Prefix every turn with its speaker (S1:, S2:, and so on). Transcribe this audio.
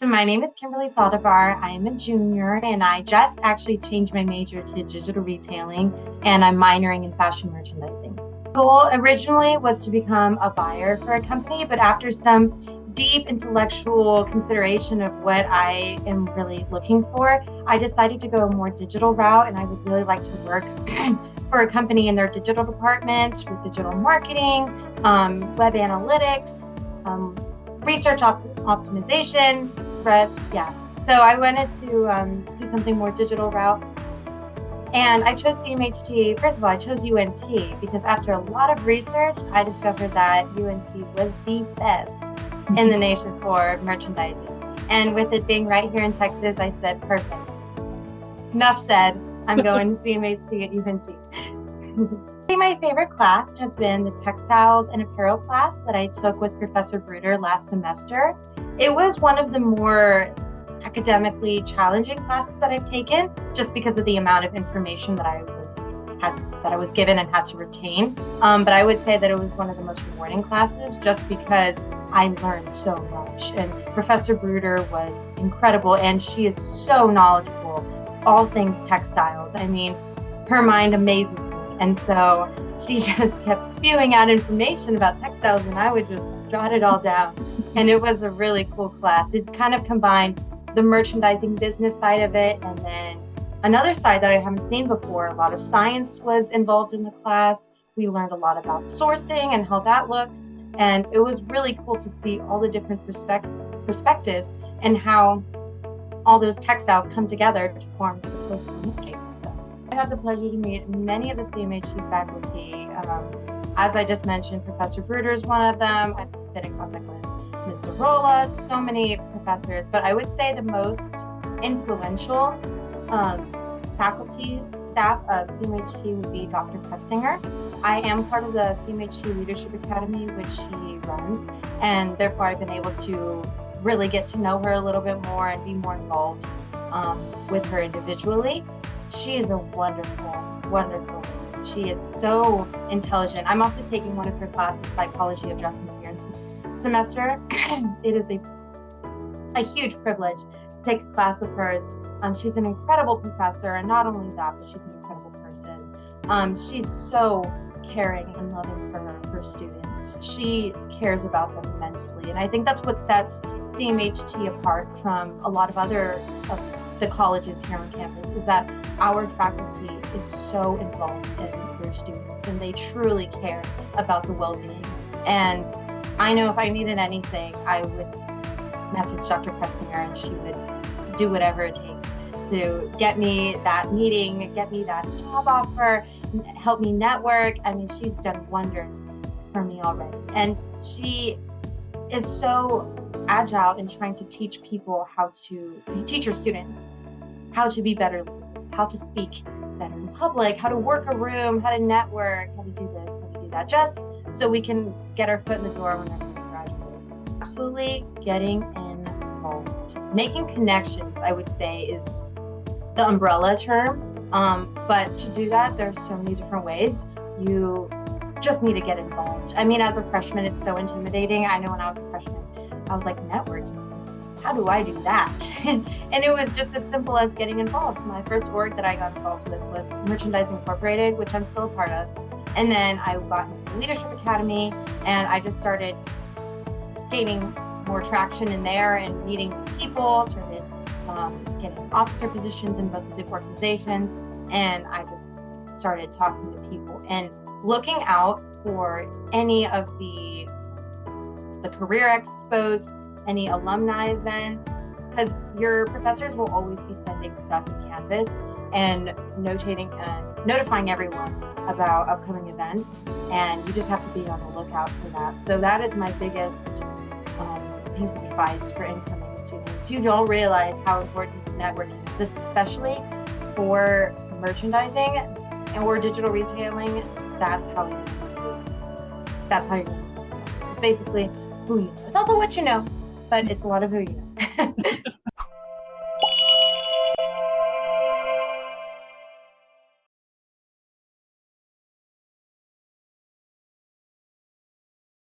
S1: So my name is Kimberly Saldivar. I am a junior and I just actually changed my major to digital retailing and I'm minoring in fashion merchandising. The goal originally was to become a buyer for a company, but after some deep intellectual consideration of what I am really looking for, I decided to go a more digital route and I would really like to work for a company in their digital department with digital marketing, web analytics, research optimization, but yeah. So I wanted to do something more digital route. And I chose CMHT. First of all, I chose UNT because after a lot of research, I discovered that UNT was the best in the nation for merchandising. And with it being right here in Texas, I said, perfect. Enough said, I'm going to CMHT at UNT. My favorite class has been the textiles and apparel class that I took with Professor Bruder last semester. It was one of the more academically challenging classes that I've taken just because of the amount of information that I was given and had to retain. But I would say that it was one of the most rewarding classes just because I learned so much. And Professor Bruder was incredible and she is so knowledgeable, all things textiles. I mean, her mind amazes me. And so she just kept spewing out information about textiles and I would just jot it all down. And it was a really cool class. It kind of combined the merchandising business side of it and then another side that I haven't seen before. A lot of science was involved in the class. We learned a lot about sourcing and how that looks. And it was really cool to see all the different perspectives and how all those textiles come together to form the post-communication. I had the pleasure to meet many of the CMHT faculty. As I just mentioned, Professor Bruder is one of them. I've been in contact with Mr. Rolla, so many professors, but I would say the most influential faculty staff of CMHT would be Dr. Pretzinger. I am part of the CMHT Leadership Academy, which she runs, and therefore I've been able to really get to know her a little bit more and be more involved with her individually. She is a wonderful, wonderful lady. She is so intelligent. I'm also taking one of her classes, Psychology of Dress and Appearance, this semester. It is a huge privilege to take a class of hers. She's an incredible professor, and not only that, but she's an incredible person. She's so caring and loving for her students. She cares about them immensely, and I think that's what sets CMHT apart from a lot of other the colleges here on campus, is that our faculty is so involved in their students and they truly care about the well-being. And I know if I needed anything, I would message Dr. Pretzinger and she would do whatever it takes to get me that meeting, get me that job offer, help me network. I mean, she's done wonders for me already. And she is so agile in trying to teach her students how to be better leaders, how to speak better in public, how to work a room, how to network, how to do this, how to do that, just so we can get our foot in the door whenever we graduate. Absolutely getting involved. Making connections, I would say, is the umbrella term, but to do that, there's so many different ways. You just need to get involved. I mean, as a freshman, it's so intimidating. I know when I was a freshman, I was like, networking, how do I do that? And it was just as simple as getting involved. My first org that I got involved with was Merchandising Incorporated, which I'm still a part of. And then I got into the Leadership Academy and I just started gaining more traction in there and meeting people, started getting officer positions in both of the organizations. And I just started talking to people and looking out for any of the career expos, any alumni events, because your professors will always be sending stuff in Canvas and notifying everyone about upcoming events, and you just have to be on the lookout for that. So that is my biggest piece of advice for incoming students. You don't realize how important networking is, especially for merchandising and or digital retailing. That's how you're going to do. It's basically who you know. It's also what you know, but it's a lot of who you know.